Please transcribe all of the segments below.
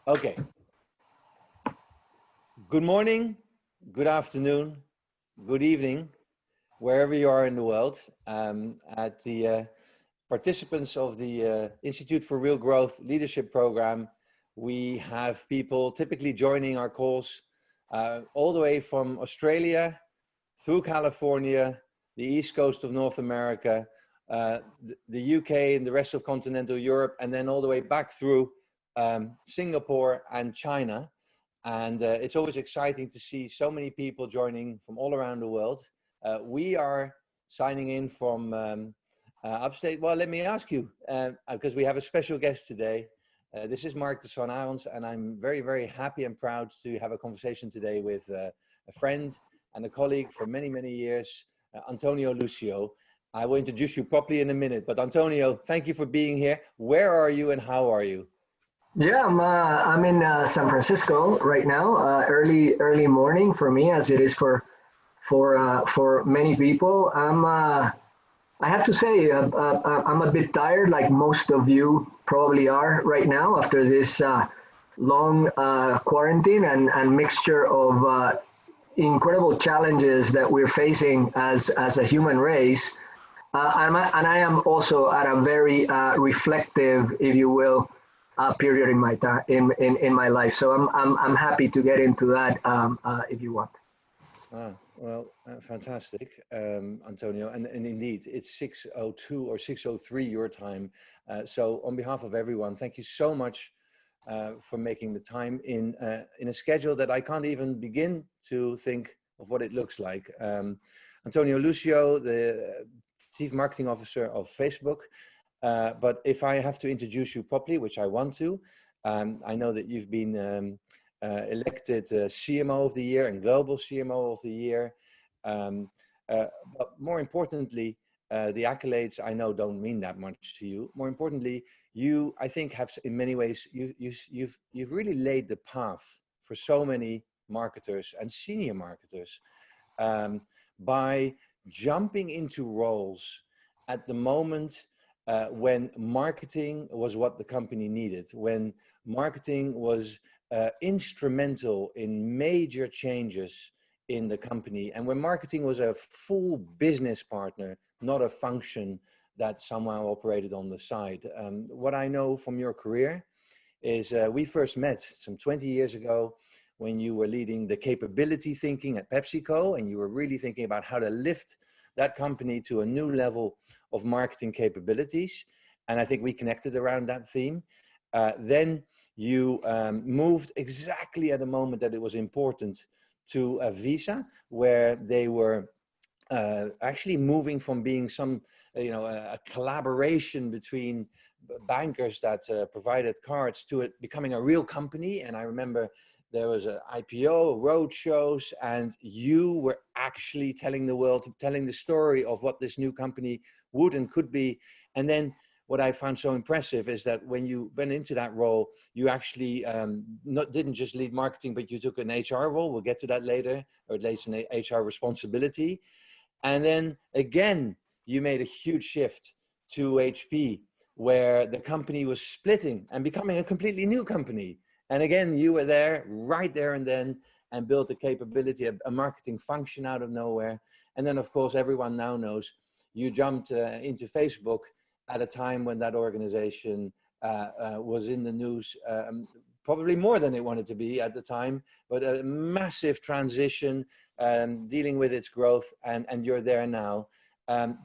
Okay. Good morning, good afternoon, good evening, wherever you are in the world. At the participants of the Institute for Real Growth Leadership Program, we have people typically joining our calls all the way from Australia through California, the East Coast of North America, the UK and the rest of continental Europe, and then all the way back through Singapore and China. And it's always exciting to see so many people joining from all around the world. We are signing in from upstate. Well, let me ask you, because we have a special guest today. This is Mark de Swan-Arons, and I'm very, very happy and proud to have a conversation today with a friend and a colleague for many, many years, Antonio Lucio. I will introduce you properly in a minute, but Antonio, thank you for being here. Where are you and how are you? Yeah, I'm in San Francisco right now. Early morning for me, as it is for many people. I have to say I'm a bit tired, like most of you probably are right now after this long quarantine and mixture of incredible challenges that we're facing as a human race. And I am also at a very reflective, if you will, period in my time in my life. So I'm happy to get into that if you want. Well, fantastic, Antonio. And indeed, it's 6:02 or 6:03 your time. So on behalf of everyone, thank you so much for making the time in a schedule that I can't even begin to think of what it looks like. Antonio Lucio, the Chief Marketing Officer of Facebook. But if I have to introduce you properly, which I want to, I know that you've been elected CMO of the Year and Global CMO of the Year. But more importantly, the accolades I know don't mean that much to you. More importantly, you, I think, have in many ways, you've really laid the path for so many marketers and senior marketers by jumping into roles at the moment when marketing was what the company needed, when marketing was instrumental in major changes in the company, and when marketing was a full business partner, not a function that somehow operated on the side. What I know from your career is we first met some 20 years ago when you were leading the capability thinking at PepsiCo, and you were really thinking about how to lift that company to a new level of marketing capabilities. And I think we connected around that theme. Then you moved exactly at the moment that it was important to Visa, where they were actually moving from being some, a collaboration between bankers that provided cards to it becoming a real company. And I remember there was an IPO, road shows, and you were actually telling the world, telling the story of what this new company would and could be. And then what I found so impressive is that when you went into that role, you actually didn't just lead marketing, but you took an HR role. We'll get to that later, or at least an HR responsibility. And then again, you made a huge shift to HP, where the company was splitting and becoming a completely new company. And again, you were there, right there and then, and built a capability, a marketing function out of nowhere. And then, of course, everyone now knows you jumped into Facebook at a time when that organization was in the news, probably more than it wanted to be at the time, but a massive transition, dealing with its growth, and you're there now.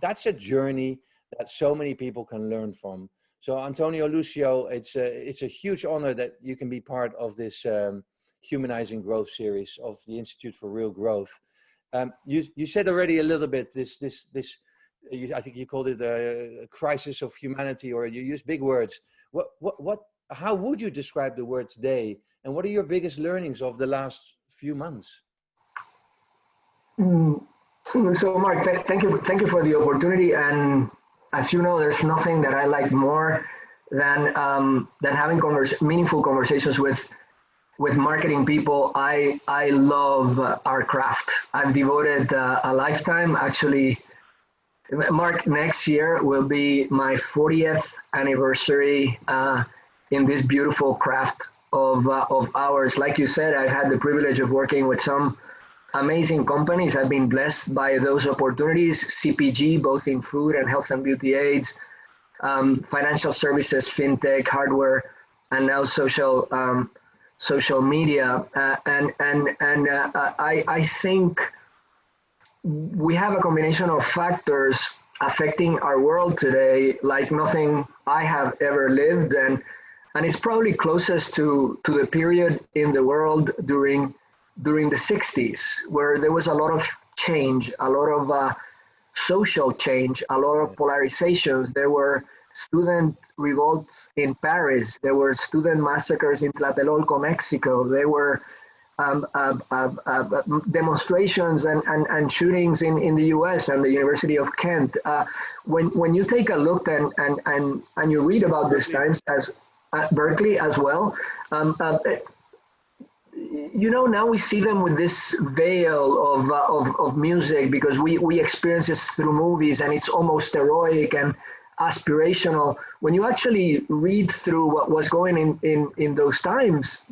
That's a journey that so many people can learn from. So Antonio Lucio, it's a huge honor that you can be part of this Humanizing Growth series of the Institute for Real Growth. You said already a little bit I think you called it a crisis of humanity, or you used big words. How would you describe the word today, and what are your biggest learnings of the last few months? So Mark, thank you for the opportunity. And as you know, there's nothing that I like more than having meaningful conversations with marketing people. I love our craft. I've devoted a lifetime. Actually, Mark, next year will be my 40th anniversary in this beautiful craft of ours. Like you said, I've had the privilege of working with some amazing companies. I've been blessed by those opportunities, CPG, both in food and health and beauty aids, financial services, fintech, hardware, and now social media. I think we have a combination of factors affecting our world today like nothing I have ever lived, and it's probably closest to the period in the world during the 60s, where there was a lot of change, a lot of social change, a lot of polarizations. There were student revolts in Paris. There were student massacres in Tlatelolco, Mexico. There were demonstrations and shootings in the US and the University of Kent. When you take a look and you read about these times as Berkeley as well, now we see them with this veil of music because we experience this through movies, and it's almost heroic and aspirational. When you actually read through what was going in those times,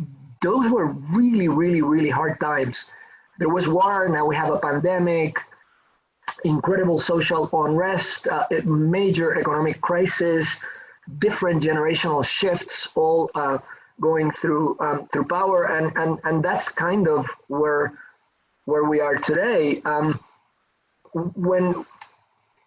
those were really, really, really hard times. There was war, now we have a pandemic, incredible social unrest, major economic crisis, different generational shifts, all going through power, and that's kind of where we are today. When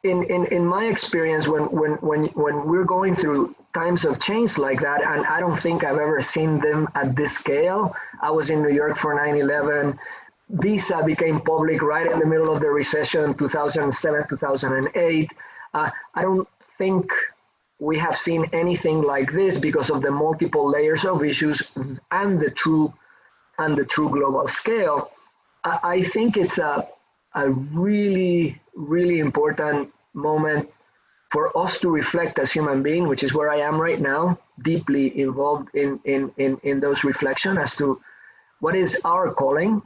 in my experience, when we're going through times of change like that, and I don't think I've ever seen them at this scale. I was in New York for 9/11. Visa became public right in the middle of the recession, 2007, 2008. I don't think we have seen anything like this because of the multiple layers of issues and the true global scale. I think it's a really, really important moment for us to reflect as human beings, which is where I am right now, deeply involved in those reflections as to what is our calling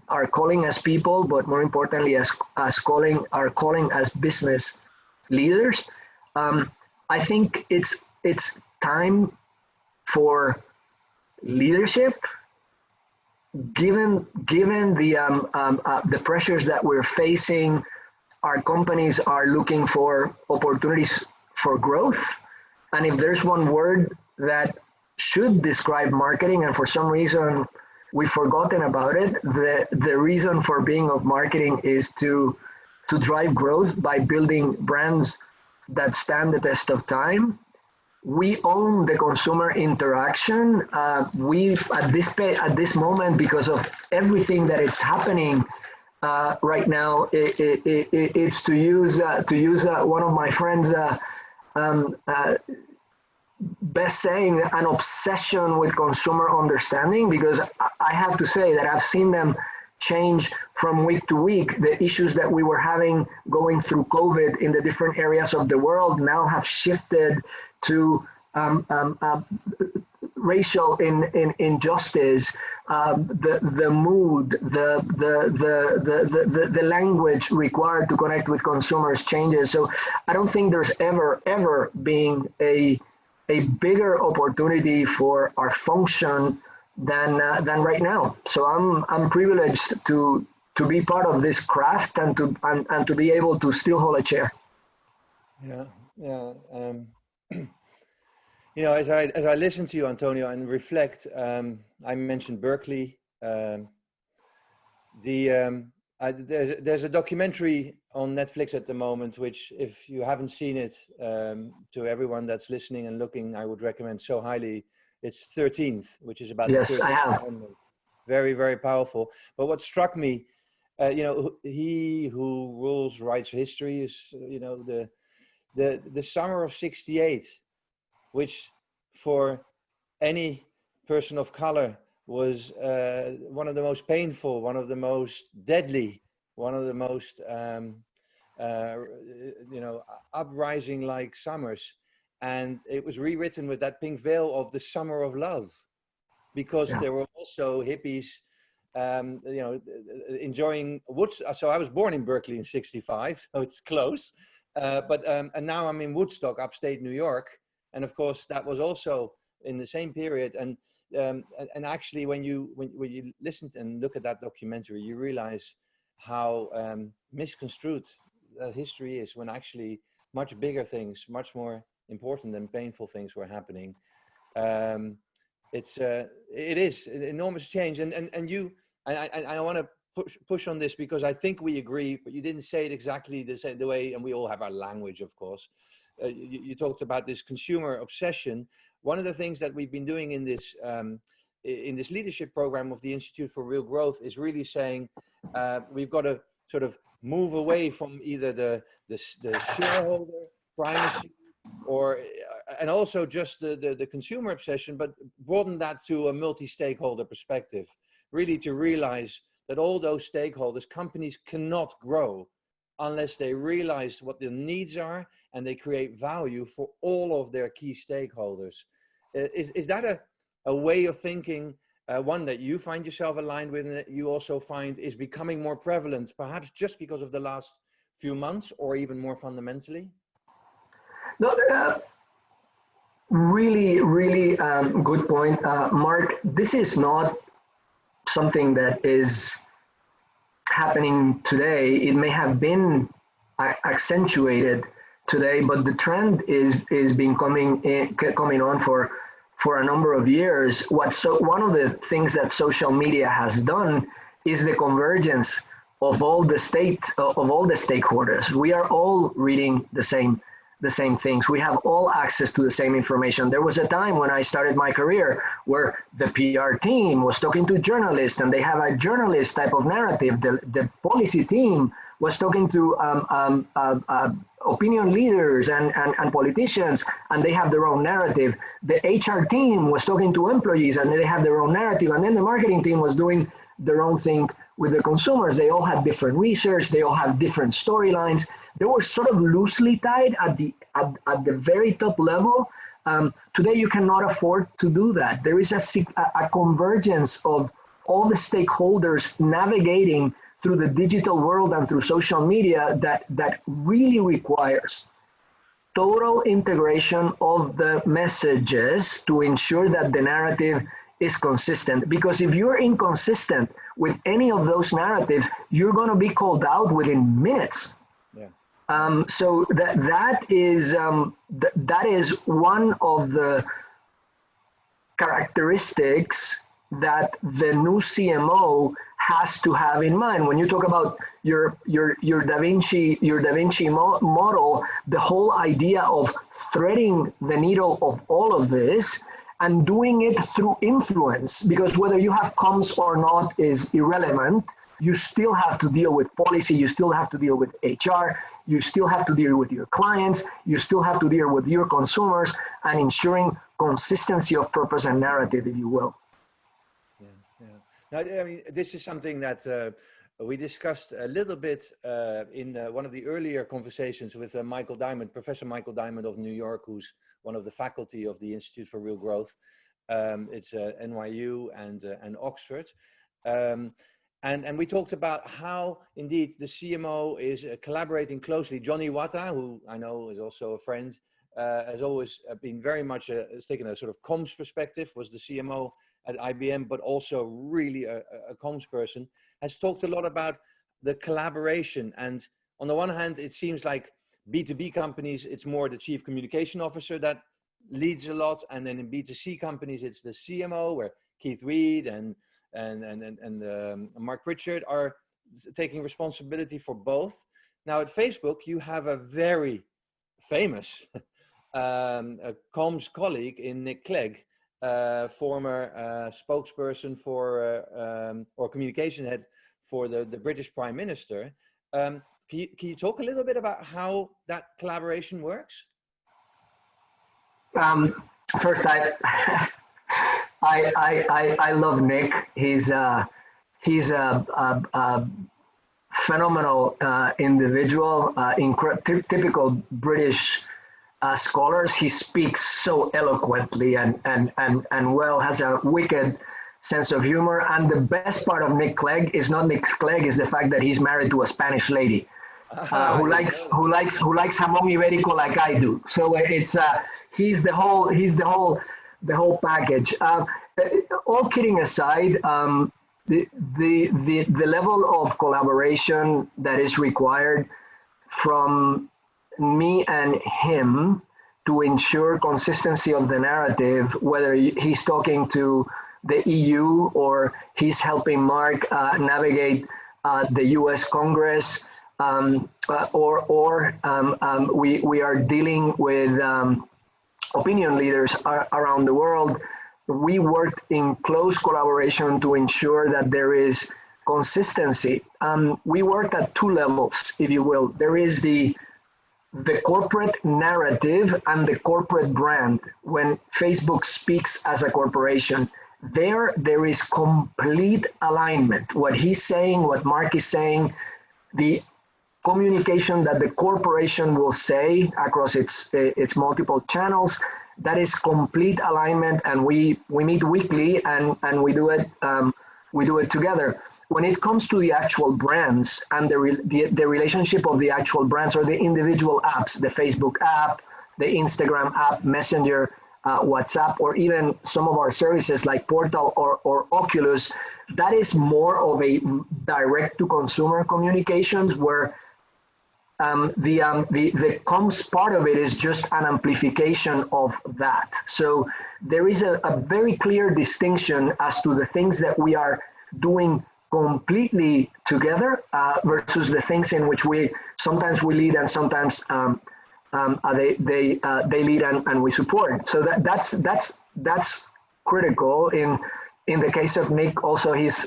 as people, but more importantly, our calling as business leaders. I think it's time for leadership, given the pressures that we're facing. Our companies are looking for opportunities for growth. And if there's one word that should describe marketing, and for some reason we've forgotten about it, the reason for being of marketing is to drive growth by building brands that stand the test of time. We own the consumer interaction. At this moment, because of everything that is happening right now, it's to use one of my friends' best saying, an obsession with consumer understanding, because I have to say that I've seen them change from week to week. The issues that we were having going through COVID in the different areas of the world now have shifted to racial injustice, the mood, the language required to connect with consumers changes. So I don't think there's ever been a bigger opportunity for our function than right now. So I'm privileged to be part of this craft and to be able to still hold a chair. Yeah. As I listen to you, Antonio, and reflect, I mentioned Berkeley. There's a documentary on Netflix at the moment, which, if you haven't seen it, to everyone that's listening and looking, I would recommend so highly. It's 13th, which is about yes, the 13th I have. Amendment. Very, very powerful. But what struck me, he who rules writes history, is the summer of '68, which for any person of color was one of the most painful, one of the most deadly, one of the most uprising like summers. And it was rewritten with that pink veil of the summer of love, because there were also hippies enjoying Woodstock. So I was born in Berkeley in '65, so it's close. And now I'm in Woodstock, upstate New York. And of course, that was also in the same period. And And actually, when you listen and look at that documentary, you realize how misconstrued history is, when actually much bigger things, much more important and painful things were happening. It is an enormous change, and I want to push on this, because I think we agree, but you didn't say it exactly the way, and we all have our language, of course. You talked about this consumer obsession. One of the things that we've been doing in this leadership program of the Institute for Real Growth is really saying we've got to sort of move away from either the shareholder primacy and also just the consumer obsession, but broaden that to a multi-stakeholder perspective, really to realize that all those stakeholders, companies cannot grow unless they realize what their needs are and they create value for all of their key stakeholders. Is that a way of thinking, one that you find yourself aligned with, and that you also find is becoming more prevalent, perhaps just because of the last few months, or even more fundamentally? No, really good point, Mark. This is not something that is happening today. It may have been accentuated today, but the trend is been coming on for a number of years. One of the things that social media has done is the convergence of all the stakeholders. We are all reading the same things. We have all access to the same information. There was a time when I started my career where the PR team was talking to journalists, and they have a journalist type of narrative. The policy team was talking to opinion leaders and politicians, and they have their own narrative. The HR team was talking to employees, and they have their own narrative. And then the marketing team was doing their own thing with the consumers. They all had different research. They all have different storylines. They were sort of loosely tied at the very top level. Today, you cannot afford to do that. There is a convergence of all the stakeholders navigating through the digital world and through social media that really requires total integration of the messages to ensure that the narrative is consistent. Because if you're inconsistent with any of those narratives, you're going to be called out within minutes. Yeah. So that is one of the characteristics that the new CMO has to have in mind. When you talk about your Da Vinci model, the whole idea of threading the needle of all of this and doing it through influence, because whether you have comms or not is irrelevant. You still have to deal with policy, you still have to deal with HR, you still have to deal with your clients, you still have to deal with your consumers, and ensuring consistency of purpose and narrative, if you will. Yeah. Now, I mean, this is something that we discussed a little bit in one of the earlier conversations with Michael Diamond, Professor Michael Diamond of New York, who's one of the faculty of the Institute for Real Growth. It's NYU and Oxford. And we talked about how, indeed, the CMO is collaborating closely. Johnny Watta, who I know is also a friend, has always been very much, has taken a sort of comms perspective, was the CMO at IBM, but also really a comms person, has talked a lot about the collaboration. And on the one hand, it seems like B2B companies, it's more the chief communication officer that leads a lot. And then in B2C companies, it's the CMO, where Keith Weed and Mark Pritchard are taking responsibility for both. Now at Facebook, you have a very famous comms colleague in Nick Clegg, former spokesperson for or communication head for the British Prime Minister. Can you talk a little bit about how that collaboration works? First, I love Nick. He's a phenomenal individual, typical British scholars. He speaks so eloquently and well, has a wicked sense of humor. And the best part of Nick Clegg is not Nick Clegg, is the fact that he's married to a Spanish lady who likes jamón ibérico like I do. So it's he's the whole the whole package. All kidding aside, the level of collaboration that is required from me and him to ensure consistency of the narrative, whether he's talking to the EU or he's helping Mark navigate the US Congress, we are dealing with opinion leaders around the world. We worked in close collaboration to ensure that there is consistency. We worked at two levels, if you will. There is the corporate narrative and the corporate brand. When Facebook speaks as a corporation, there is complete alignment. What he's saying, what Mark is saying, the communication that the corporation will say across its multiple channels, that is complete alignment, and we meet weekly and we do it together. When it comes to the actual brands and the relationship of the actual brands or the individual apps, the Facebook app, the Instagram app, Messenger, WhatsApp, or even some of our services like Portal or Oculus, that is more of a direct-to-consumer communications where the comms part of it is just an amplification of that. So there is a very clear distinction as to the things that we are doing completely together versus the things in which sometimes we lead and sometimes they lead and we support. So that's critical. In the case of Nick, also he's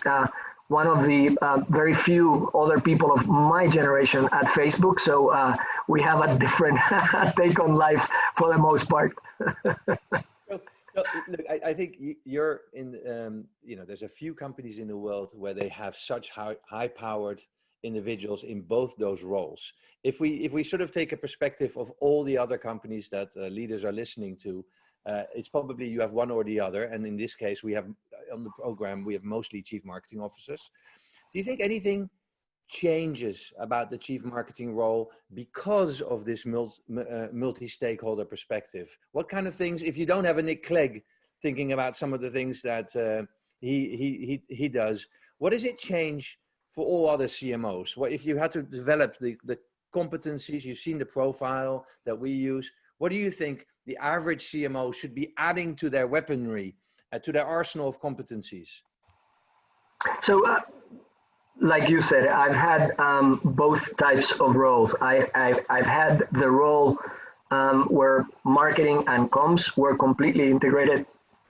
one of the very few other people of my generation at Facebook. So we have a different take on life for the most part. So look, I think you're in, there's a few companies in the world where they have such high-powered individuals in both those roles. If we sort of take a perspective of all the other companies that leaders are listening to, it's probably you have one or the other. And in this case, we have on the program, we have mostly chief marketing officers. Do you think anything changes about the chief marketing role because of this multi-stakeholder perspective? What kind of things, if you don't have a Nick Clegg thinking about some of the things that he does, what does it change for all other CMOs? What if you had to develop the competencies, you've seen the profile that we use, what do you think the average CMO should be adding to their weaponry, to their arsenal of competencies? So like you said, I've had both types of roles. I've had the role where marketing and comms were completely integrated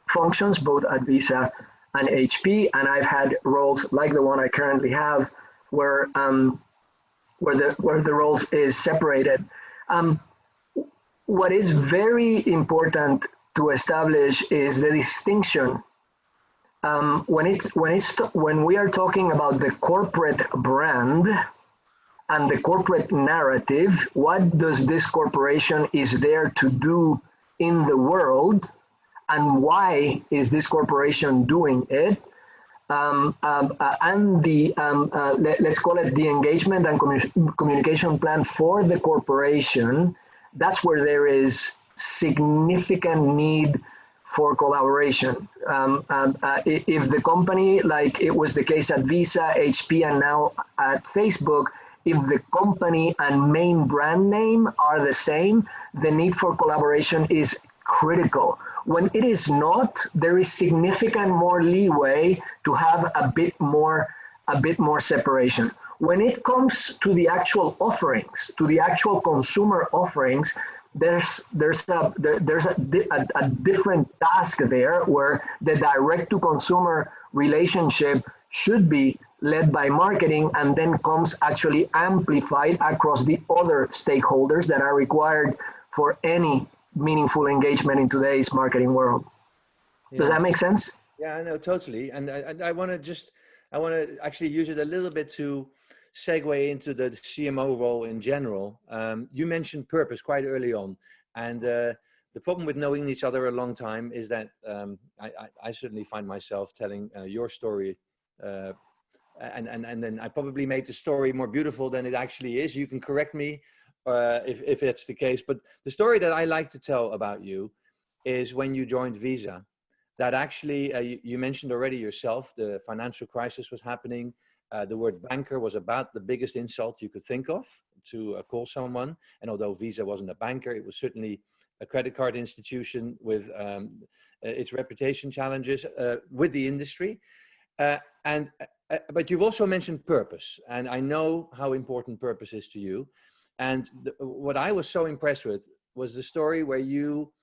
functions, both at Visa and HP, and I've had roles like the one I currently have, where the roles is separated. What is very important to establish is the distinction. When we are talking about the corporate brand and the corporate narrative, what does this corporation is there to do in the world, and why is this corporation doing it? And let's call it the engagement and communication plan for the corporation. That's where there is significant need for collaboration. If the company, like it was the case at Visa, HP, and now at Facebook, if the company and main brand name are the same, the need for collaboration is critical. When it is not, there is significant more leeway to have a bit more separation. When it comes to the actual offerings, to the actual consumer offerings, there's a different task there where the direct to consumer relationship should be led by marketing, and then comes actually amplified across the other stakeholders that are required for any meaningful engagement in today's marketing world. Yeah. Does that make sense? Yeah, I know, totally. And I want to actually use it a little bit to segue into the CMO role in general. You mentioned purpose quite early on, and the problem with knowing each other a long time is that I certainly find myself telling your story, and then I probably made the story more beautiful than it actually is. You can correct me if it's the case, but the story that I like to tell about you is when you joined Visa. That actually, you mentioned already yourself, the financial crisis was happening. The word banker was about the biggest insult you could think of to call someone. And although Visa wasn't a banker, it was certainly a credit card institution with its reputation challenges with the industry. But you've also mentioned purpose, and I know how important purpose is to you. And what I was so impressed with was the story where you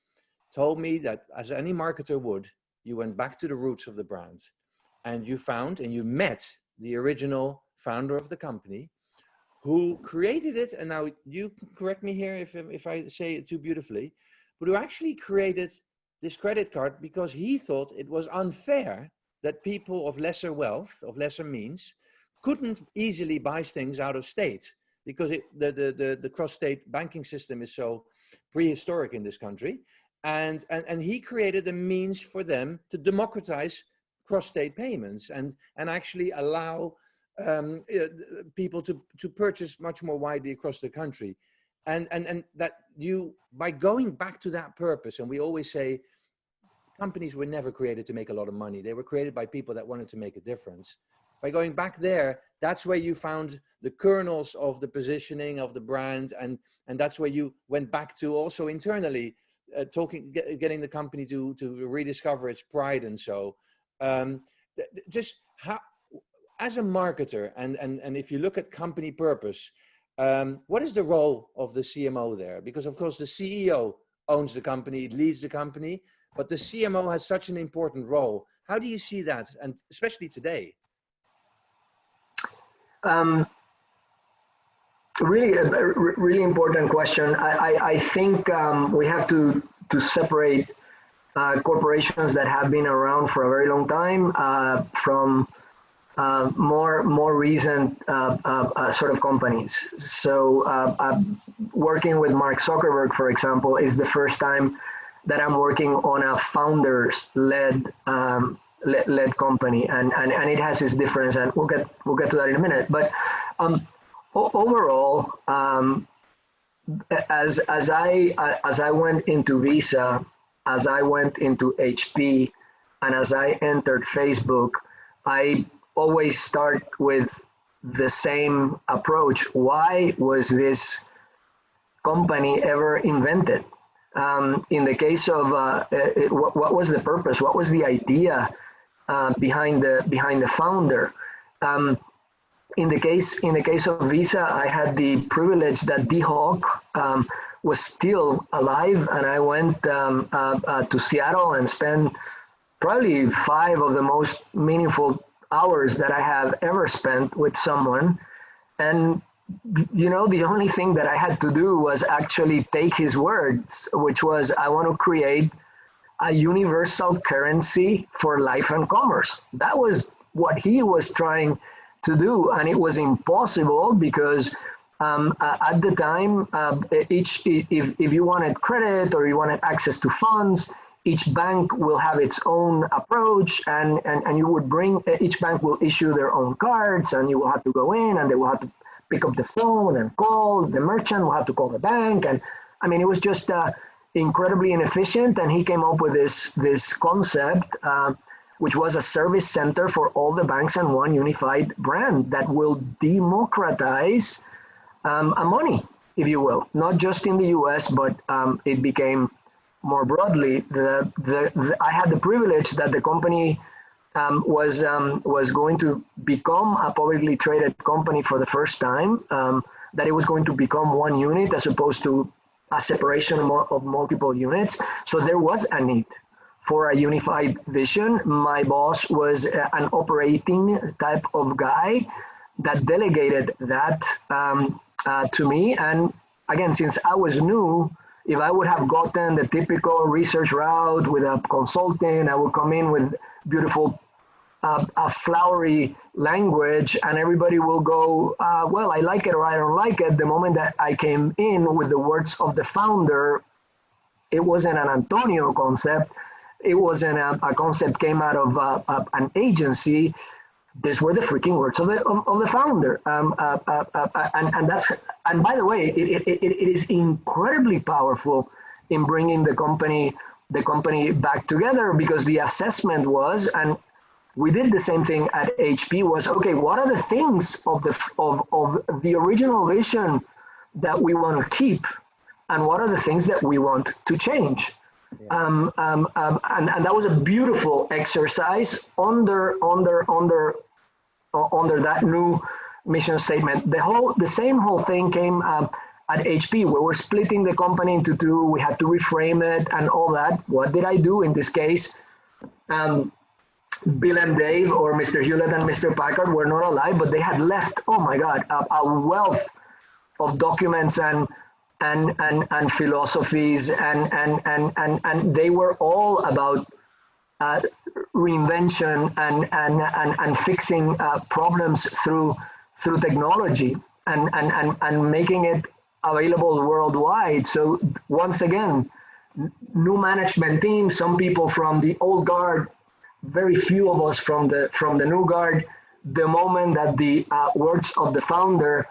told me that, as any marketer would, you went back to the roots of the brand, and you found and you met the original founder of the company, who created it. And now you can correct me here if I say it too beautifully, but who actually created this credit card because he thought it was unfair that people of lesser wealth, of lesser means, couldn't easily buy things out of state, because the cross-state banking system is so prehistoric in this country. And he created a means for them to democratize cross-state payments and actually allow people to purchase much more widely across the country. And that you, by going back to that purpose, and we always say companies were never created to make a lot of money. They were created by people that wanted to make a difference. By going back there, that's where you found the kernels of the positioning of the brand, and that's where you went back to also internally getting the company to rediscover its pride. And so just how, as a marketer, and if you look at company purpose, what is the role of the CMO there? Because of course the CEO owns the company, it leads the company, but the CMO has such an important role. How do you see that, and especially today? Really important question. I think we have to separate corporations that have been around for a very long time from more recent sort of companies. So working with Mark Zuckerberg, for example, is the first time that I'm working on a founders-led company, and it has its difference, and we'll get to that in a minute. But overall, as I went into Visa, as I went into HP, and as I entered Facebook, I always start with the same approach. Why was this company ever invented? In the case of what was the purpose? What was the idea behind the founder? In the case of Visa, I had the privilege that D Hawk was still alive, and I went to Seattle and spent probably 5 of the most meaningful hours that I have ever spent with someone. And you know, the only thing that I had to do was actually take his words, which was, I want to create a universal currency for life and commerce. That was what he was trying to do, and it was impossible because at the time, if you wanted credit or you wanted access to funds, each bank will have its own approach, and you would bring, each bank will issue their own cards, and you will have to go in, and they will have to pick up the phone and call, the merchant will have to call the bank. And I mean, it was just incredibly inefficient, and he came up with this concept, which was a service center for all the banks and one unified brand that will democratize money, if you will, not just in the US, but it became more broadly. I had the privilege that the company was going to become a publicly traded company for the first time, that it was going to become one unit as opposed to a separation of multiple units. So there was a need for a unified vision. My boss was an operating type of guy that delegated that to me. And again, since I was new, if I would have gotten the typical research route with a consultant, I would come in with beautiful, flowery language, and everybody will go, well, I like it or I don't like it. The moment that I came in with the words of the founder, it wasn't an Antonio concept. It wasn't a concept came out of an agency. These were the freaking words of the founder, and by the way, it is incredibly powerful in bringing the company the company back together, because the assessment was, and we did the same thing at HP, was, okay, what are the things of the original vision that we want to keep, and what are the things that we want to change? Yeah. And that was a beautiful exercise under that new mission statement. The same whole thing came at HP, where we're splitting the company into two. We had to reframe it and all that. What did I do in this case? Bill and Dave, or Mr. Hewlett and Mr. Packard, were not alive, but they had left, oh my God, a wealth of documents and philosophies, and they were all about reinvention and fixing problems through technology and making it available worldwide. So once again, new management team, some people from the old guard, very few of us from the new guard. The moment that the words of the founder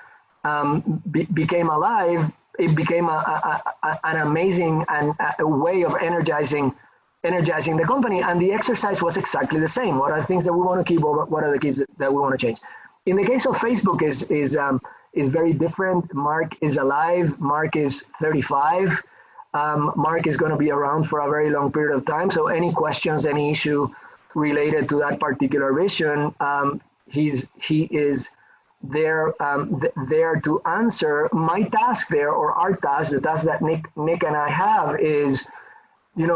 became alive, it became an amazing and a way of energizing the company. And the exercise was exactly the same. What are the things that we want to keep, or what are the things that we want to change? In the case of Facebook is very different. Mark is alive. Mark is 35. Mark is going to be around for a very long period of time. So any questions, any issue related to that particular vision, he is there to answer. My task there, or our task, the task that Nick and I have, is,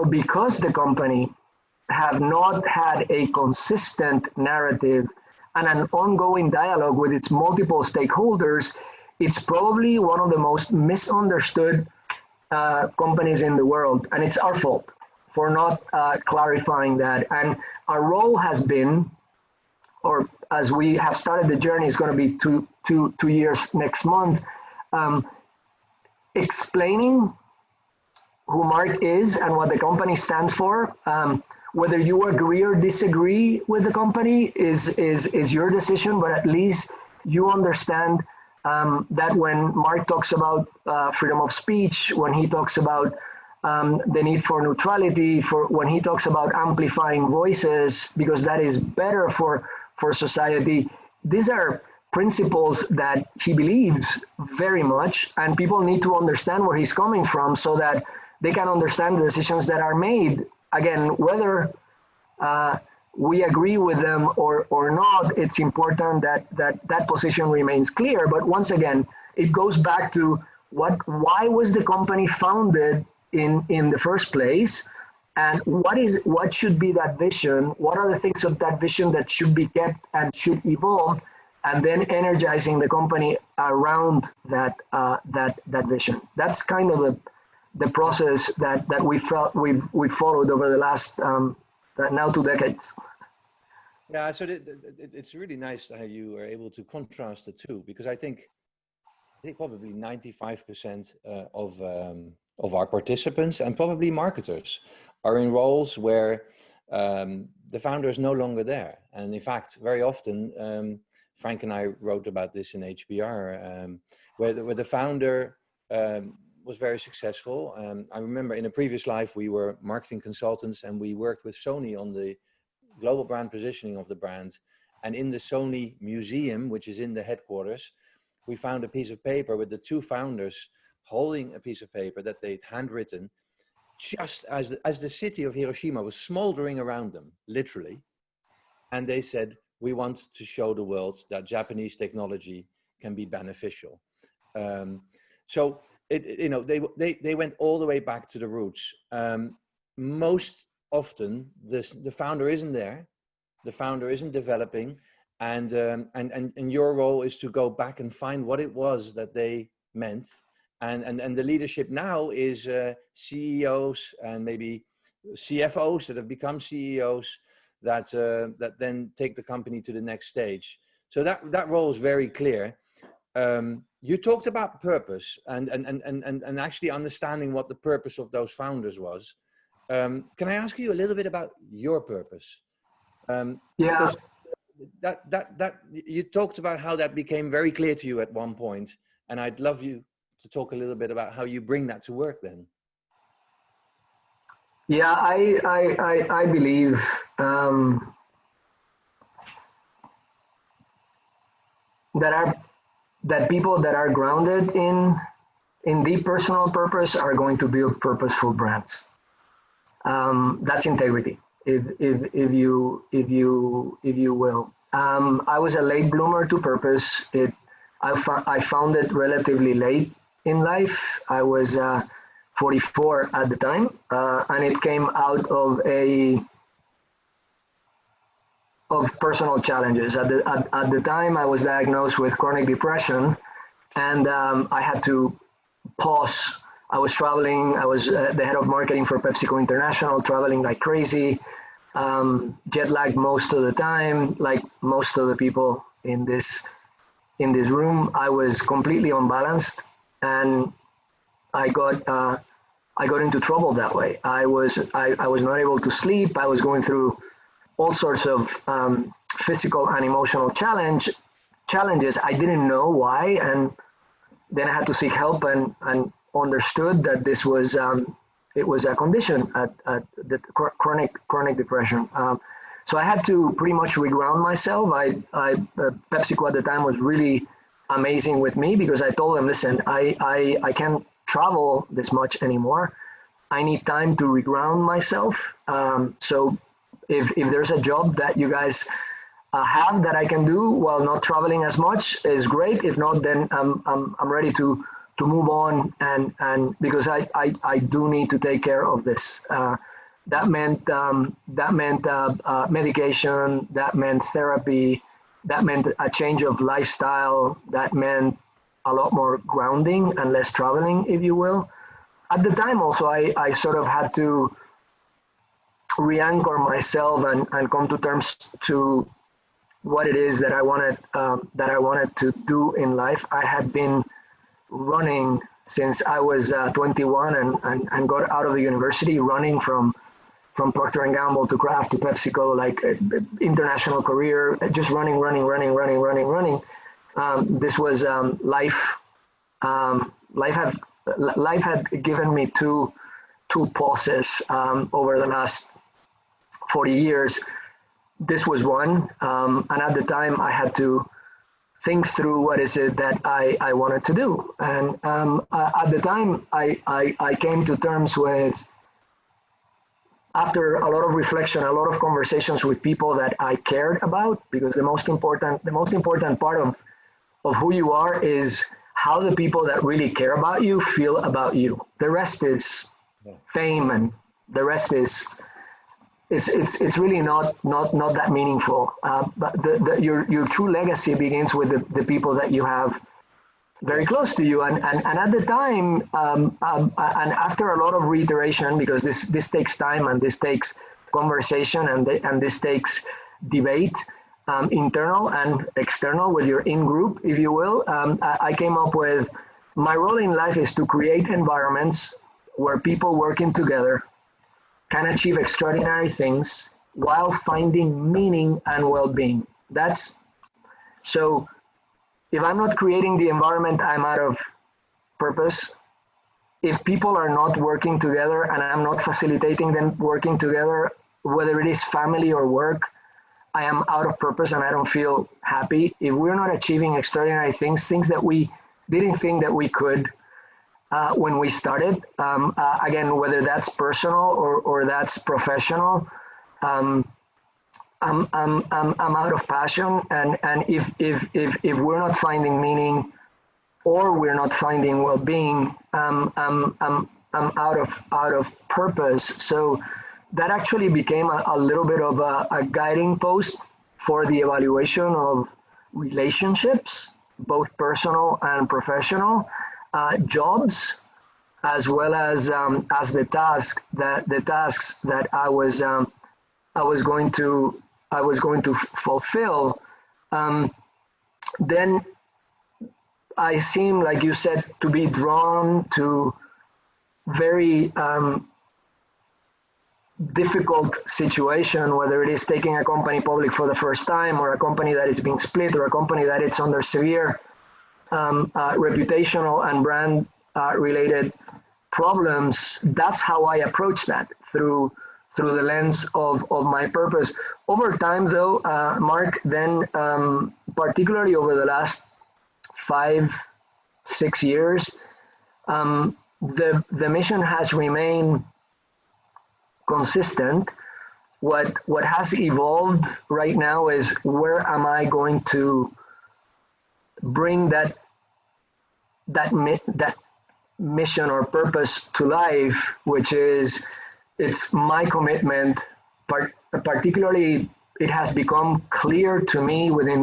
because the company have not had a consistent narrative and an ongoing dialogue with its multiple stakeholders, it's probably one of the most misunderstood companies in the world, and it's our fault for not clarifying that. And our role has been, or as we have started the journey, is going to be two years next month, explaining who Mark is and what the company stands for. Whether you agree or disagree with the company is your decision, but at least you understand that when Mark talks about freedom of speech, when he talks about the need for neutrality, when he talks about amplifying voices, because that is better for society, these are principles that he believes very much, and people need to understand where he's coming from so that they can understand the decisions that are made. Again, whether we agree with them or not, it's important that position remains clear. But once again, it goes back to why was the company founded in the first place, and what should be that vision? What are the things of that vision that should be kept and should evolve, and then energizing the company around that vision. That's kind of the process that we've followed over the last now 2 decades. Yeah, so it's really nice how you are able to contrast the two, because I think probably 95% of our participants, and probably marketers, are in roles where the founder is no longer there. And in fact, very often, Frank and I wrote about this in HBR, where the founder was very successful. I remember in a previous life, we were marketing consultants, and we worked with Sony on the global brand positioning of the brand. And in the Sony museum, which is in the headquarters, we found a piece of paper with the two founders holding a piece of paper that they'd handwritten, just as the city of Hiroshima was smoldering around them, literally. And they said, we want to show the world that Japanese technology can be beneficial. So they went all the way back to the roots. Most often, the founder isn't there, the founder isn't developing, and your role is to go back and find what it was that they meant. And the leadership now is CEOs and maybe CFOs that have become CEOs that then take the company to the next stage. So that role is very clear. You talked about purpose and actually understanding what the purpose of those founders was. Can I ask you a little bit about your purpose? Yeah. That you talked about how that became very clear to you at one point, and I'd love you to talk a little bit about how you bring that to work then. Yeah, I believe that are that people that are grounded in deep personal purpose are going to build purposeful brands. That's integrity, if you will. I was a late bloomer to purpose. I found it relatively late in life. I was 44 at the time, and it came out of personal challenges. At the time, I was diagnosed with chronic depression, and I had to pause. I was traveling. I was the head of marketing for PepsiCo International, traveling like crazy, jet lagged most of the time, like most of the people in this room. I was completely unbalanced, and I got I got into trouble that way. I was not able to sleep. I was going through all sorts of physical and emotional challenges. I didn't know why, and then I had to seek help and understood that this was it was a condition at the chronic depression. So I had to pretty much reground myself. PepsiCo at the time was really amazing with me because I told them, listen, I can't travel this much anymore. I need time to reground myself. So if there's a job that you guys have that I can do while not traveling as much is great. If not, then I'm ready to move on and because I do need to take care of this. That meant medication. That meant therapy. That meant a change of lifestyle. That meant a lot more grounding and less traveling, if you will. At the time, also, I sort of had to re-anchor myself and come to terms to what it is that I wanted to do in life. I had been running since I was 21 and got out of the university, running from Procter and Gamble to Kraft to PepsiCo, like international career, just running. This was life. Life had given me two pauses over the last 40 years. This was one, and at the time I had to think through what is it that I wanted to do. And at the time I came to terms with, after a lot of reflection, a lot of conversations with people that I cared about, because the most important part of who you are is how the people that really care about you feel about you. The rest is fame, and the rest is it's really not that meaningful. But your true legacy begins with the people that you have very close to you. And at the time, and after a lot of reiteration, because this takes time and this takes conversation and this takes debate, internal and external with your in-group, if you will, I came up with, my role in life is to create environments where people working together can achieve extraordinary things while finding meaning and well-being. That's so. If I'm not creating the environment, I'm out of purpose. If people are not working together and I'm not facilitating them working together, whether it is family or work, I am out of purpose and I don't feel happy. If we're not achieving extraordinary things that we didn't think that we could when we started, again, whether that's personal or that's professional, I'm out of passion, and if we're not finding meaning or we're not finding well-being, I'm out of purpose. So that actually became a little bit of a guiding post for the evaluation of relationships, both personal and professional, jobs, as well as the tasks that I was going to fulfill. Then I seem, like you said, to be drawn to very difficult situation, whether it is taking a company public for the first time, or a company that is being split, or a company that it's under severe reputational and brand related problems, that's how I approach that, through the lens of my purpose. Over time, though, Mark, then particularly over the last 5-6 years, the mission has remained consistent. What has evolved right now is, where am I going to bring that mission or purpose to life, which is, it's my commitment. Particularly, it has become clear to me within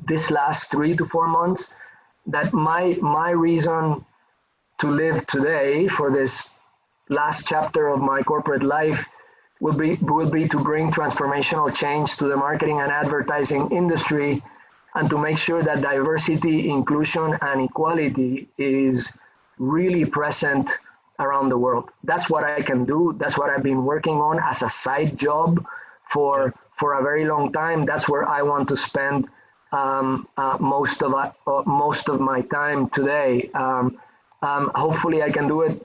this last 3 to 4 months that my reason to live today, for this last chapter of my corporate life, will be to bring transformational change to the marketing and advertising industry, and to make sure that diversity, inclusion, and equality is really present around the world. That's what I can do. That's what I've been working on as a side job for a very long time. That's where I want to spend most of my time today. Hopefully I can do it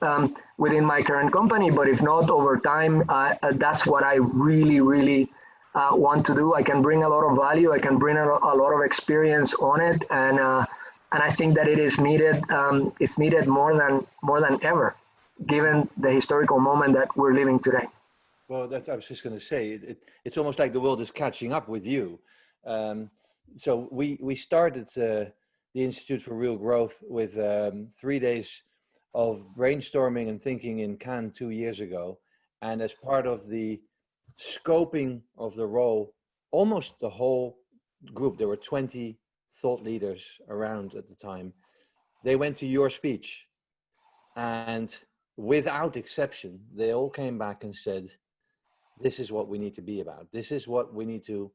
within my current company, but if not, over time, that's what I really want to do. I can bring a lot of value. I can bring a lot of experience on it, and I think that it is needed. It's needed more than ever, given the historical moment that we're living today. Well, I was just going to say, it's almost like the world is catching up with you. So we started the Institute for Real Growth with 3 days of brainstorming and thinking in Cannes 2 years ago. And as part of the scoping of the role, almost the whole group, there were 20 thought leaders around at the time, they went to your speech. And without exception, they all came back and said, this is what we need to be about. This is what we need to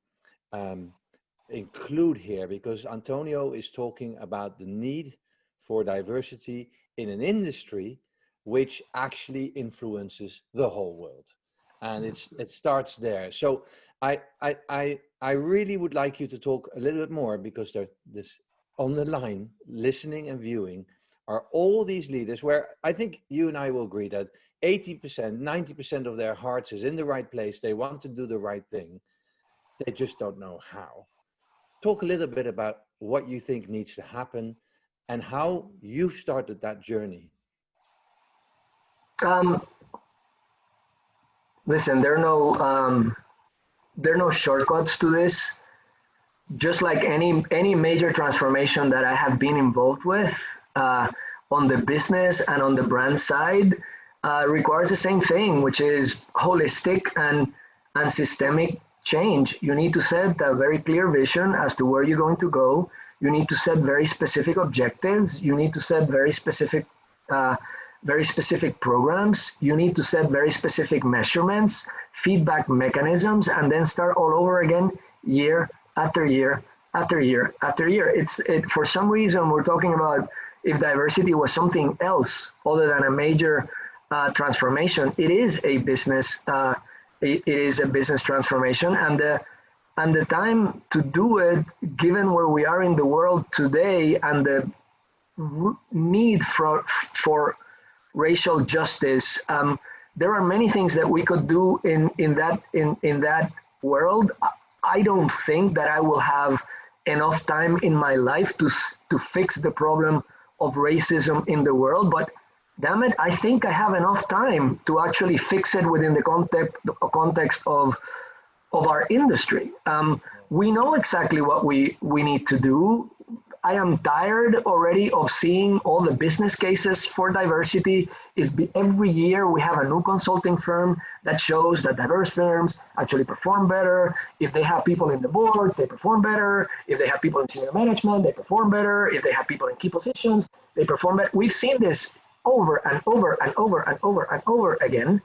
include here, because Antonio is talking about the need for diversity in an industry which actually influences the whole world. And it starts there. So I really would like you to talk a little bit more, because this on the line, listening and viewing, are all these leaders where I think you and I will agree that 80%, 90% of their hearts is in the right place. They want to do the right thing. They just don't know how. Talk a little bit about what you think needs to happen and how you've started that journey. Listen, there are no shortcuts to this. Just like any major transformation that I have been involved with on the business and on the brand side, requires the same thing, which is holistic and systemic change. You need to set a very clear vision as to where you're going to go. You need to set very specific objectives. You need to set very specific programs. You need to set very specific measurements, feedback mechanisms, and then start all over again, year after year after year after year. For some reason, we're talking about if diversity was something else other than a major transformation. It is a business. It is a business transformation, and the time to do it, given where we are in the world today and the need for racial justice. There are many things that we could do in that world. I don't think that I will have enough time in my life to fix the problem of racism in the world, but damn it, I think I have enough time to actually fix it within the context of our industry. We know exactly what we need to do. I am tired already of seeing all the business cases for diversity. Every year we have a new consulting firm that shows that diverse firms actually perform better. If they have people in the boards, they perform better. If they have people in senior management, they perform better. If they have people in key positions, they perform better. We've seen this over and over and over and over and over again.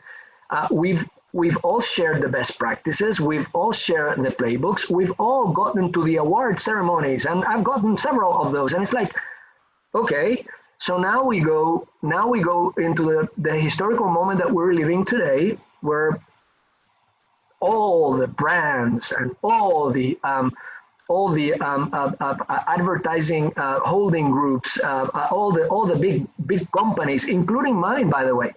We've all shared the best practices. We've all shared the playbooks. We've all gotten to the award ceremonies, and I've gotten several of those. And it's like, okay, so now we go into the historical moment that we're living today, where all the brands and all the all the advertising holding groups, all the big companies, including mine, by the way.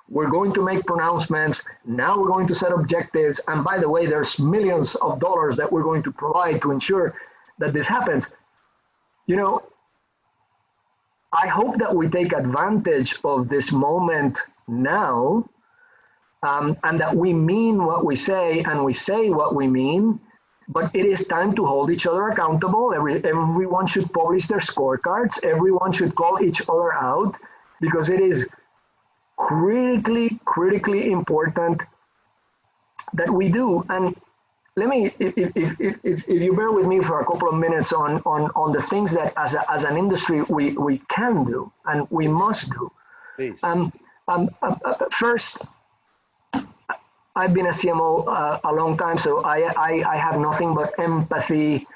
We're going to make pronouncements. Now we're going to set objectives. And by the way, there's millions of dollars that we're going to provide to ensure that this happens. You know, I hope that we take advantage of this moment now, and that we mean what we say and we say what we mean. But it is time to hold each other accountable. Everyone should publish their scorecards. Everyone should call each other out, because it is critically important that we do. And let me, if you bear with me for a couple of minutes on the things that as an industry we can do and we must do. Please. First, I've been a CMO a long time, so I have nothing but empathy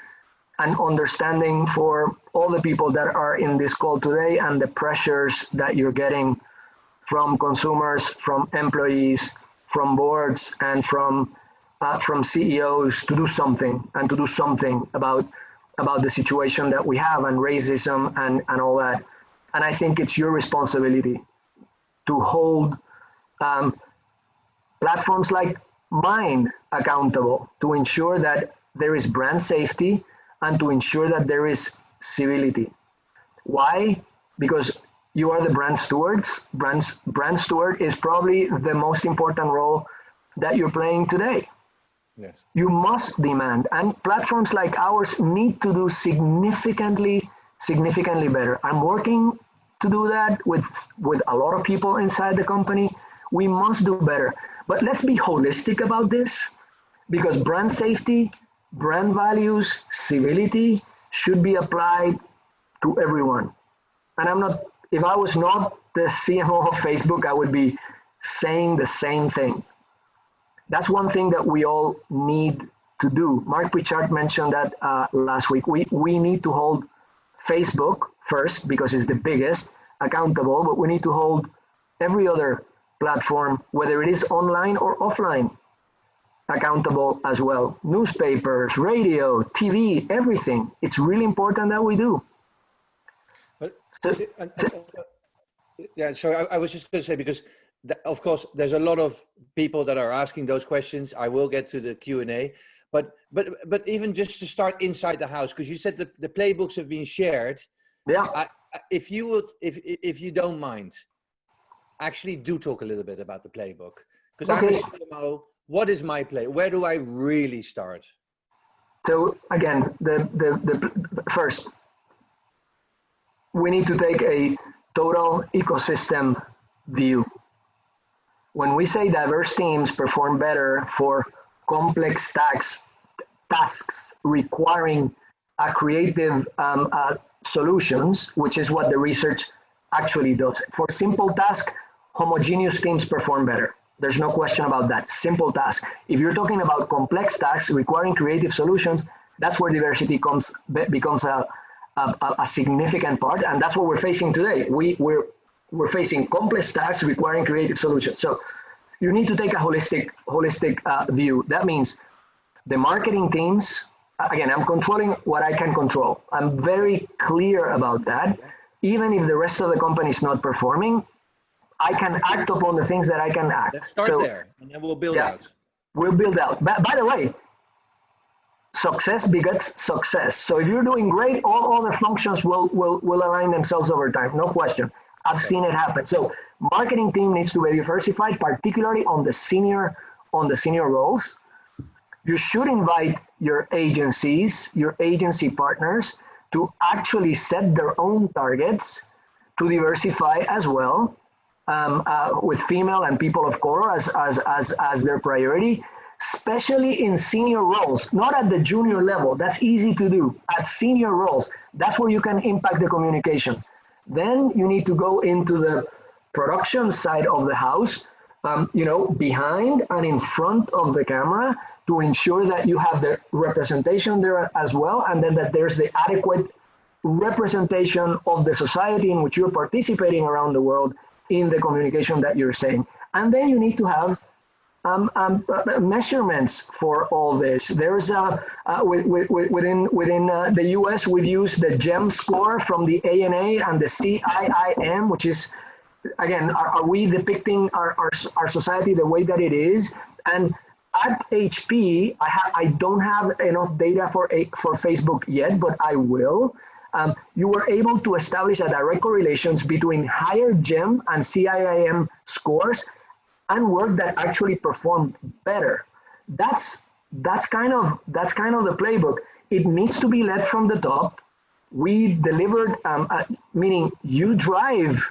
and understanding for all the people that are in this call today and the pressures that you're getting from consumers, from employees, from boards, and from CEOs to do something, and to do something about the situation that we have, and racism and all that. And I think it's your responsibility to hold platforms like mine accountable, to ensure that there is brand safety and to ensure that there is civility. Why? Because you are the brand stewards. Brand steward is probably the most important role that you're playing today. Yes. You must demand, and platforms like ours need to do significantly better. I'm working to do that with a lot of people inside the company. We must do better. But let's be holistic about this, because brand safety, brand values, civility should be applied to everyone. And if I was not the CMO of Facebook, I would be saying the same thing. That's one thing that we all need to do. Mark Pritchard mentioned that last week. We need to hold Facebook first, because it's the biggest, accountable, but we need to hold every other platform, whether it is online or offline, accountable as well. Newspapers, radio, TV, everything. It's really important that we do. Yeah, so I was just going to say, because of course there's a lot of people that are asking those questions. I will get to the Q&A, but even just to start inside the house, because you said that the playbooks have been shared. Yeah. If you don't mind, actually do talk a little bit about the playbook, because I'm a CMO. What is my play? Where do I really start? So again, the first, we need to take a total ecosystem view. When we say diverse teams perform better for complex tasks requiring a creative solutions, which is what the research actually does. For simple tasks, homogeneous teams perform better. There's no question about that. Simple task. If you're talking about complex tasks requiring creative solutions, that's where diversity becomes a significant part, and that's what we're facing today. We're facing complex tasks requiring creative solutions. So you need to take a holistic view. That means the marketing teams. Again, I'm controlling what I can control. I'm very clear about that. Even if the rest of the company is not performing, I can act upon the things that I can act. Let's start there, and then we'll build out. We'll build out. By the way, success begets success. So if you're doing great, all other functions will align themselves over time. No question. I've seen it happen. So marketing team needs to be diversified, particularly on the senior roles. You should invite your agencies, your agency partners, to actually set their own targets to diversify as well, with female and people of color as their priority, especially in senior roles, not at the junior level. That's easy to do. At senior roles, that's where you can impact the communication. Then you need to go into the production side of the house, behind and in front of the camera, to ensure that you have the representation there as well, and then that there's the adequate representation of the society in which you're participating around the world in the communication that you're saying. And then you need to have measurements for all this. There's within the US, we've used the GEM score from the ANA and the CIIM, which is, again, are we depicting our society the way that it is? And at HP, I don't have enough data for Facebook yet, but I will. You were able to establish a direct correlation between higher GEM and CIIM scores and work that actually performed better. That's kind of the playbook. It needs to be led from the top. We delivered, meaning you drive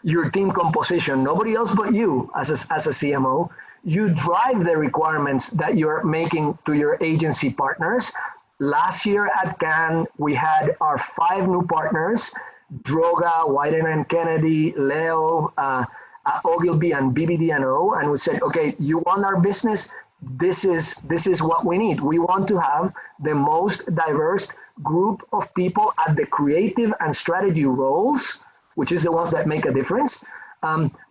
your team composition, nobody else but you as a CMO. You drive the requirements that you're making to your agency partners. Last year at Cannes, we had our 5 new partners: Droga, Wyden and Kennedy, Leo, Ogilvy, and BBD&O, and we said, okay, you want our business? This is what we need. We want to have the most diverse group of people at the creative and strategy roles, which is the ones that make a difference,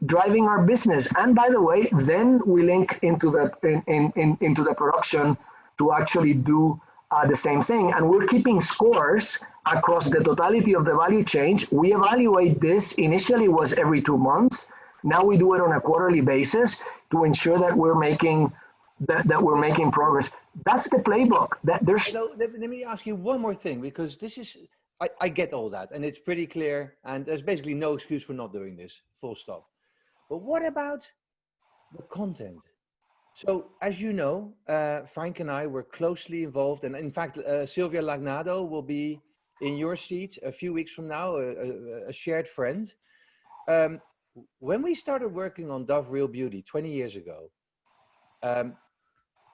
driving our business. And by the way, then we link into the production to actually do the same thing. And we're keeping scores across the totality of the value chain. We evaluate this. Initially was every 2 months. Now we do it on a quarterly basis to ensure that we're making progress. That's the playbook. Let me ask you one more thing, because this is, I get all that, and it's pretty clear, and there's basically no excuse for not doing this, full stop. But what about the content? So, as you know, Frank and I were closely involved, and in fact, Sylvia Lagnado will be in your seat a few weeks from now, a shared friend. When we started working on Dove Real Beauty 20 years ago,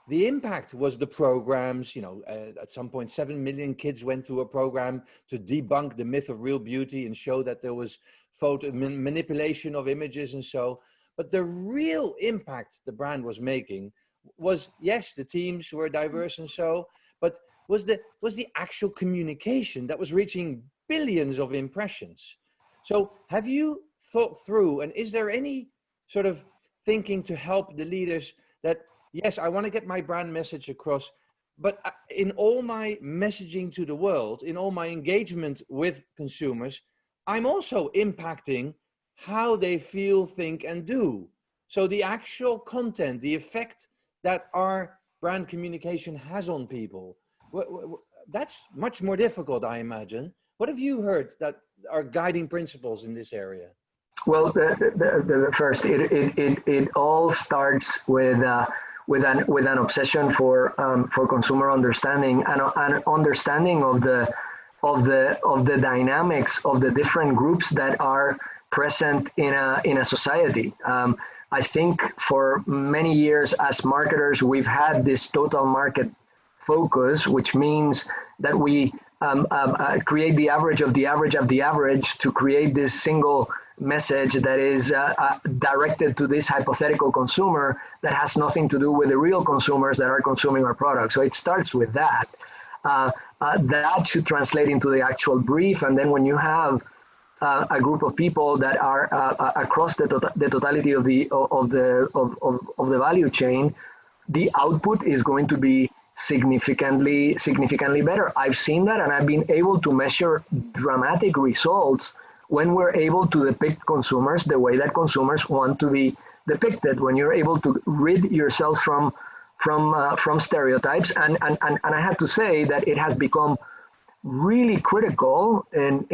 the impact was the programs. At some point, 7 million kids went through a program to debunk the myth of real beauty and show that there was photo manipulation of images and so. But the real impact the brand was making was, yes, the teams were diverse and so, but was the actual communication that was reaching billions of impressions. So have you thought through, and is there any sort of thinking to help the leaders that, yes, I want to get my brand message across, but in all my messaging to the world, in all my engagement with consumers, I'm also impacting how they feel, think, and do. So the actual content, the effect that our brand communication has on people, that's much more difficult, I imagine. What have you heard that are guiding principles in this area? Well, first, it all starts with an obsession for consumer understanding and an understanding of the dynamics of the different groups that are present in a society. I think for many years as marketers, we've had this total market focus, which means that we create the average of the average of the average to create this single message that is directed to this hypothetical consumer that has nothing to do with the real consumers that are consuming our product. So it starts with that. That should translate into the actual brief, and then when you have a group of people that are across the totality of the value chain, the output is going to be significantly better. I've seen that, and I've been able to measure dramatic results when we're able to depict consumers the way that consumers want to be depicted. When you're able to rid yourself from stereotypes, and I have to say that it has become really critical in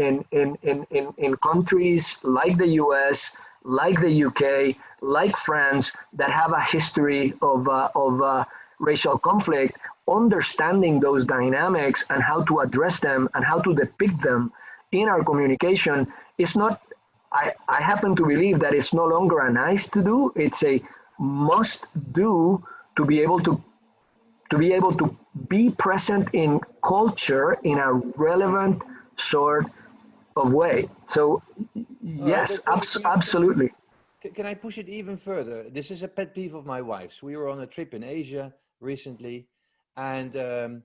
countries like the US, like the UK, like France, that have a history of racial conflict. Understanding those dynamics and how to address them and how to depict them in our communication is not, I happen to believe that it's no longer a nice to do, it's a must do to be able to be present in culture in a relevant sort of way. So yes, absolutely. Can I push it even further? This is a pet peeve of my wife's. We were on a trip in Asia recently, and the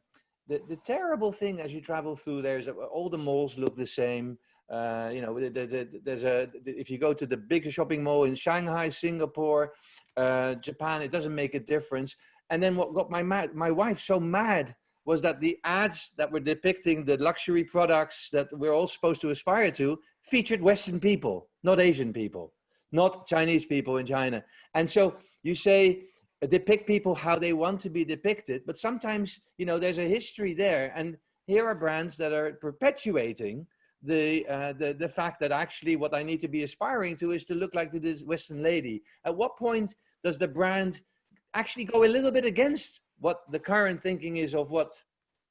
terrible thing as you travel through there is that all the malls look the same. If you go to the big shopping mall in Shanghai, Singapore, Japan, it doesn't make a difference. And then what got my wife so mad was that the ads that were depicting the luxury products that we're all supposed to aspire to featured Western people, not Asian people, not Chinese people in China. And so you say, depict people how they want to be depicted, but sometimes, you know, there's a history there. And here are brands that are perpetuating the fact that actually what I need to be aspiring to is to look like this Western lady. At what point does the brand actually go a little bit against what the current thinking is of what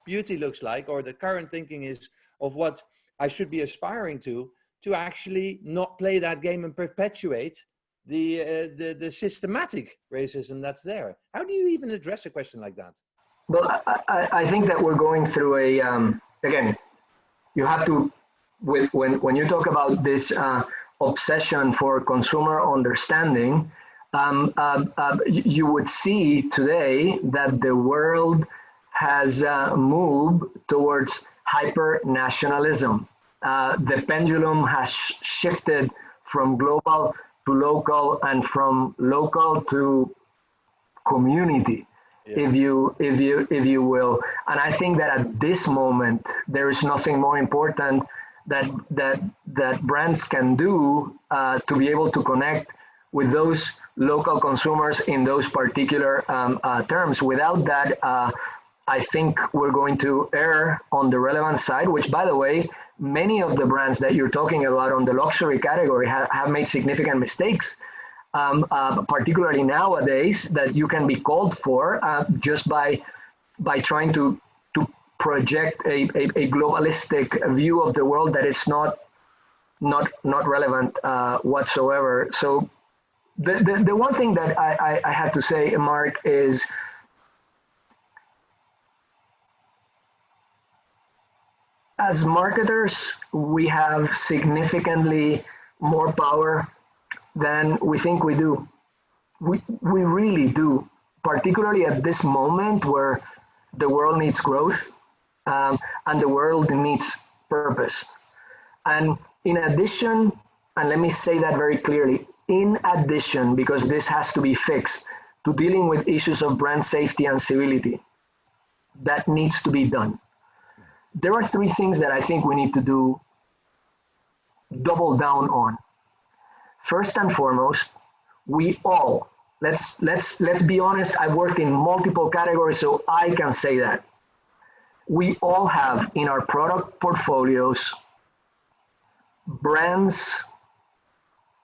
beauty looks like, or the current thinking is of what I should be aspiring to actually not play that game and perpetuate the systematic racism that's there? How do you even address a question like that? Well, I think that we're going through a, again, you have to, when you talk about this obsession for consumer understanding, you would see today that the world has moved towards hyper-nationalism. The pendulum has shifted from global to local and from local to community, if you will. And I think that at this moment, there is nothing more important that brands can do to be able to connect with those local consumers in those particular terms. Without that, I think we're going to err on the relevant side, which, by the way, many of the brands that you're talking about on the luxury category have made significant mistakes, particularly nowadays, that you can be called for just by trying to project a globalistic view of the world that is not relevant whatsoever. So the one thing that I have to say, Mark, is as marketers, we have significantly more power than we think we do. We really do, particularly at this moment where the world needs growth and the world needs purpose. And in addition, and let me say that very clearly, in addition, because this has to be fixed, to dealing with issues of brand safety and civility, that needs to be done. There are three things that I think we need to do, double down on. First and foremost, we all, let's be honest, I work in multiple categories, so I can say that. We all have in our product portfolios brands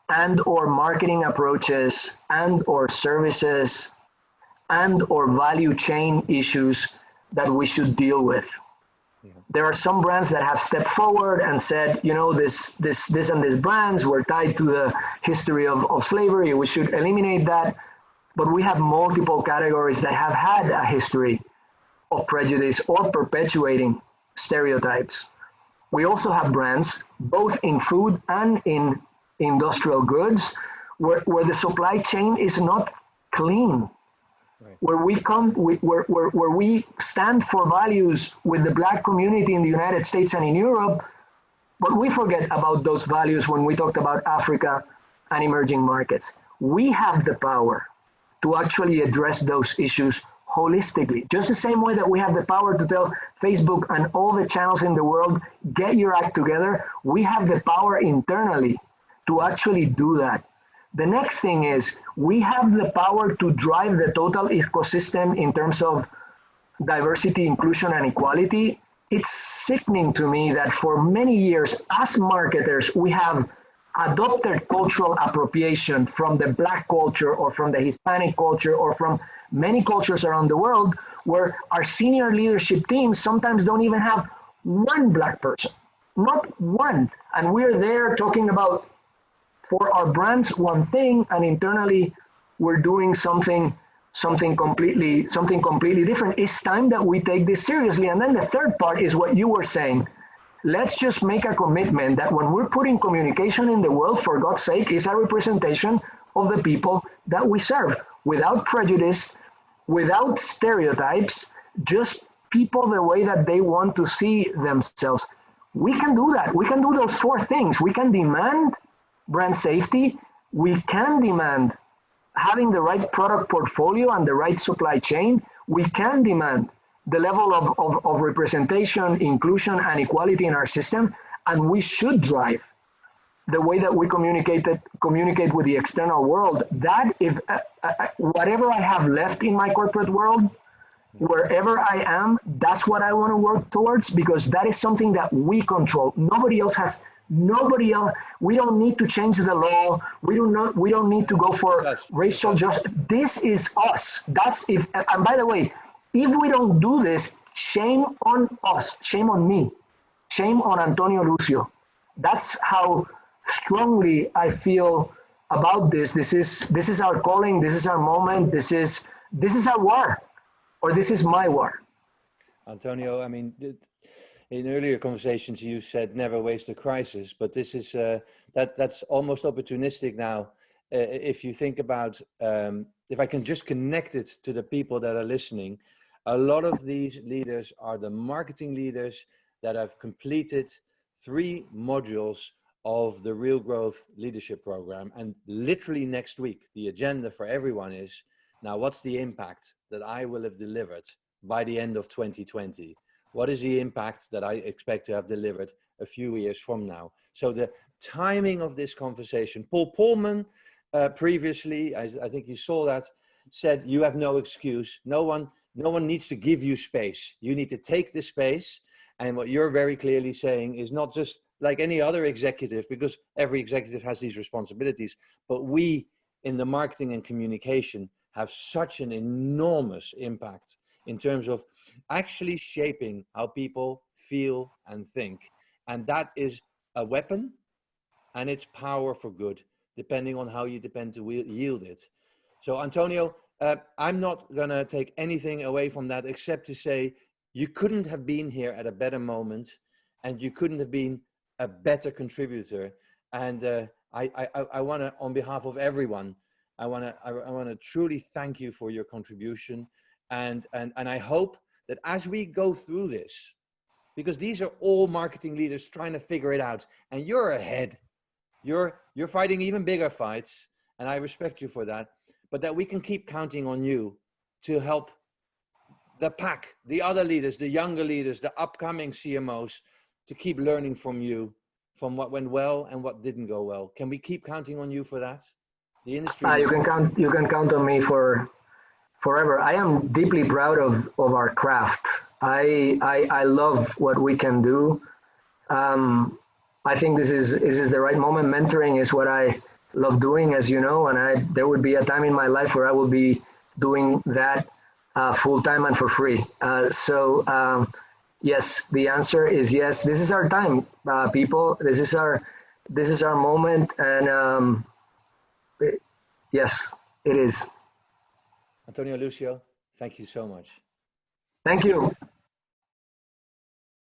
and or marketing approaches and or services and or value chain issues that we should deal with. There are some brands that have stepped forward and said, you know, this and this brands were tied to the history of slavery. We should eliminate that. But we have multiple categories that have had a history of prejudice or perpetuating stereotypes. We also have brands, both in food and in industrial goods, where the supply chain is not clean. Right. Where we stand for values with the Black community in the United States and in Europe, but we forget about those values when we talked about Africa and emerging markets. We have the power to actually address those issues holistically, just the same way that we have the power to tell Facebook and all the channels in the world, get your act together. We have the power internally to actually do that. The next thing is we have the power to drive the total ecosystem in terms of diversity, inclusion, and equality. It's sickening to me that for many years, as marketers, we have adopted cultural appropriation from the Black culture or from the Hispanic culture or from many cultures around the world, where our senior leadership teams sometimes don't even have one Black person, not one. And we're there talking about, for our brands, one thing, and internally we're doing something completely different. It's time that we take this seriously. And then the third part is what you were saying. Let's just make a commitment that when we're putting communication in the world, for God's sake, is a representation of the people that we serve, without prejudice, without stereotypes, just people the way that they want to see themselves. We can do that. We can do those four things. We can demand brand safety, we can demand having the right product portfolio and the right supply chain, we can demand the level of representation, inclusion, and equality in our system, and we should drive the way that we communicate with the external world. That if whatever I have left in my corporate world, wherever I am, that's what I want to work towards, because that is something that we control. Nobody else has. Nobody else. We don't need to change the law. We don't need to go for racial justice. This is us. That's if. And by the way, if we don't do this, shame on us. Shame on me. Shame on Antonio Lucio. That's how strongly I feel about this. This is our calling. This is our moment. This is our war, or this is my war. Antonio, I mean, in earlier conversations you said never waste a crisis, but this is that's almost opportunistic now. If you think about, if I can just connect it to the people that are listening, a lot of these leaders are the marketing leaders that have completed 3 modules of the Real Growth Leadership Program. And literally next week, the agenda for everyone is, now what's the impact that I will have delivered by the end of 2020? What is the impact that I expect to have delivered a few years from now? So the timing of this conversation, Paul Polman previously, I think you saw that, said you have no excuse. No one needs to give you space. You need to take the space. And what you're very clearly saying is not just like any other executive, because every executive has these responsibilities, but we in the marketing and communication have such an enormous impact in terms of actually shaping how people feel and think. And that is a weapon, and it's power for good, depending on how you depend to yield it. So Antonio, I'm not gonna take anything away from that except to say you couldn't have been here at a better moment, and you couldn't have been a better contributor. And I wanna, on behalf of everyone, I wanna truly thank you for your contribution. And I hope that as we go through this, because these are all marketing leaders trying to figure it out, and you're ahead, you're fighting even bigger fights, and I respect you for that, but that we can keep counting on you to help the pack, the other leaders, the younger leaders, the upcoming CMOs, to keep learning from you, from what went well and what didn't go well. Can we keep counting on you for that? The industry. You can count on me for forever. I am deeply proud of our craft. I love what we can do. I think this is the right moment. Mentoring is what I love doing, as you know, and there would be a time in my life where I will be doing that full time and for free. Yes, the answer is yes. This is our time, people. This is our moment, and yes, it is. Antonio Lucio, thank you so much. Thank you.